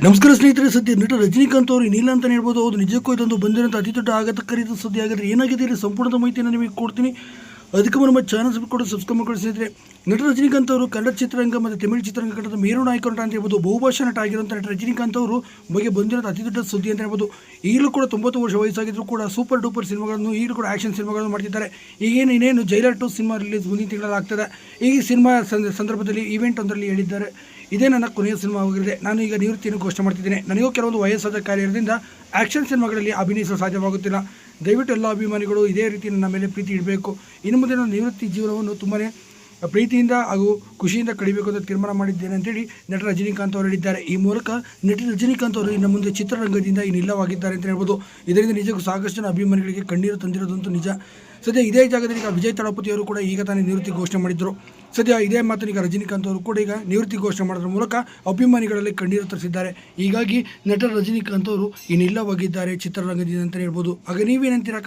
ನಮಸ್ಕಾರ ಸ್ನೇಹಿತರೆ, ಸದ್ಯ ನಟ ರಜನಿಕಾಂತ್ ಅವರು ಇನ್ನಿಲ್ಲ ಅಂತ ಹೇಳ್ಬೋದು. ಹೌದು, ನಿಜಕ್ಕೂ ಇದೊಂದು ಬಂದಿರೋಂಥ ಅತಿ ದೊಡ್ಡ ಆಘಾತಕಾರಿ ಸುದ್ದಿ. ಆಗಿದ್ರೆ ಏನಾಗಿದೆ ಇಲ್ಲಿ ಸಂಪೂರ್ಣ ಮಾಹಿತಿಯನ್ನು ನಿಮಗೆ ಕೊಡ್ತೀನಿ. ಅದಕ್ಕೆ ನಮ್ಮ ಚಾನಲ್ ಕೂಡ ಸಬ್ಸ್ಕ್ರೈಬ್ ಮಾಡ್ಕೊಳ್ಳಿ ಸ್ನೇಹಿತರೆ. ನಟ ರಜನಿಕಾಂತ್ ಅವರು ಕನ್ನಡ ಚಿತ್ರರಂಗ ಮತ್ತು ತಮಿಳು ಚಿತ್ರರಂಗ ಕನ್ನಡದ ಮೇರು ನಾಯಕ ನಟ ಅಂತ ಹೇಳ್ಬೋದು. ಬಹುಭಾಷಾ ನಟ ಆಗಿರುವಂಥ ನಟ ರಜನಿಕಾಂತ್ ಅವರು ಬಗ್ಗೆ ಬಂದಿರೋದು ಅತಿ ದೊಡ್ಡ ಸುದ್ದಿ ಅಂತ ಹೇಳ್ಬೋದು. ಈಗಲೂ ಕೂಡ 90 ವರ್ಷ ವಯಸ್ಸಾಗಿದ್ರು ಕೂಡ ಸೂಪರ್ ಡೂಪರ್ ಸಿನಿಮಾಗಳನ್ನು ಈಗಲೂ ಕೂಡ ಆ್ಯಕ್ಷನ್ ಸಿನಿಮಾಗಳನ್ನು ಮಾಡ್ತಿದ್ದಾರೆ. ಇನ್ನೇನು ಜೈಲರ್ 2 ಸಿನಿಮಾ ರಿಲೀಸ್ ಮುಂದಿನ ತಿಂಗಳಲ್ಲಿ ಆಗ್ತದೆ. ಈ ಸಿನಿಮಾ ಸಂದರ್ಭದಲ್ಲಿ ಈವೆಂಟ್ ಒಂದರಲ್ಲಿ ಹೇಳಿದ್ದಾರೆ, ಇದೇ ನನ್ನ ಕೊನೆಯ ಸಿನಿಮಾ ಆಗಿದೆ, ನಾನು ಈಗ ನಿವೃತ್ತಿಯನ್ನು ಘೋಷಣೆ ಮಾಡ್ತಿದ್ದೇನೆ. ನನಗೂ ಕೆಲವೊಂದು ವಯಸ್ಸಾದ ಕಾರ್ಯದಿಂದ ಆ್ಯಕ್ಷನ್ ಸಿನಿಮಾಗಳಲ್ಲಿ ಅಭಿನಯಿಸಲು ಸಾಧ್ಯವಾಗುತ್ತಿಲ್ಲ. ದಯವಿಟ್ಟು ಎಲ್ಲ ಅಭಿಮಾನಿಗಳು ಇದೇ ರೀತಿ ನನ್ನ ಮೇಲೆ ಪ್ರೀತಿ ಇಡಬೇಕು. ಇನ್ನು ಮುಂದೆ ನನ್ನ ನಿವೃತ್ತಿ ಜೀವನವನ್ನು ತುಂಬಾ ಪ್ರೀತಿಯಿಂದ ಹಾಗೂ ಖುಷಿಯಿಂದ ಕಳಿಬೇಕು ಅಂತ ತೀರ್ಮಾನ ಮಾಡಿದ್ದೇನೆ ಅಂತೇಳಿ ನಟ ರಜನಿಕಾಂತ್ ಅವರು ಹೇಳಿದ್ದಾರೆ. ಈ ಮೂಲಕ ನಟ ರಜನಿಕಾಂತ್ ಅವರು ಇನ್ನು ಮುಂದೆ ಚಿತ್ರರಂಗದಿಂದ ಇನ್ನಿಲ್ಲವಾಗಿದ್ದಾರೆ ಅಂತ ಹೇಳ್ಬೋದು. ಇದರಿಂದ ನಿಜಕ್ಕೂ ಸಾಕಷ್ಟು ಜನ ಅಭಿಮಾನಿಗಳಿಗೆ ಕಣ್ಣೀರು ತಂದಿರೋದಂತೂ ನಿಜ. ಸದ್ಯ ಇದೇ ಜಾಗದಲ್ಲಿ ಈಗ ವಿಜಯ್ ತಳಪತಿ ಅವರು ಕೂಡ ಈಗ ತಾನೇ ನಿವೃತ್ತಿ ಘೋಷಣೆ ಮಾಡಿದ್ದರು. ಸದ್ಯ ಇದೇ ಮಾತನ್ನು ಈಗ ರಜನಿಕಾಂತ್ ಅವರು ಕೂಡ ಈಗ ನಿವೃತ್ತಿ ಘೋಷಣೆ ಮಾಡೋದ್ರ ಮೂಲಕ ಅಭಿಮಾನಿಗಳಲ್ಲಿ ಕಣ್ಣೀರು ತರಿಸಿದ್ದಾರೆ. ಹೀಗಾಗಿ ನಟ ರಜನಿಕಾಂತ್ ಅವರು ಇನ್ನಿಲ್ಲವಾಗಿದ್ದಾರೆ ಚಿತ್ರರಂಗದಿಂದ ಅಂತ ಹೇಳ್ಬೋದು. ಆಗ ನೀವೇನಂತೀರಾ?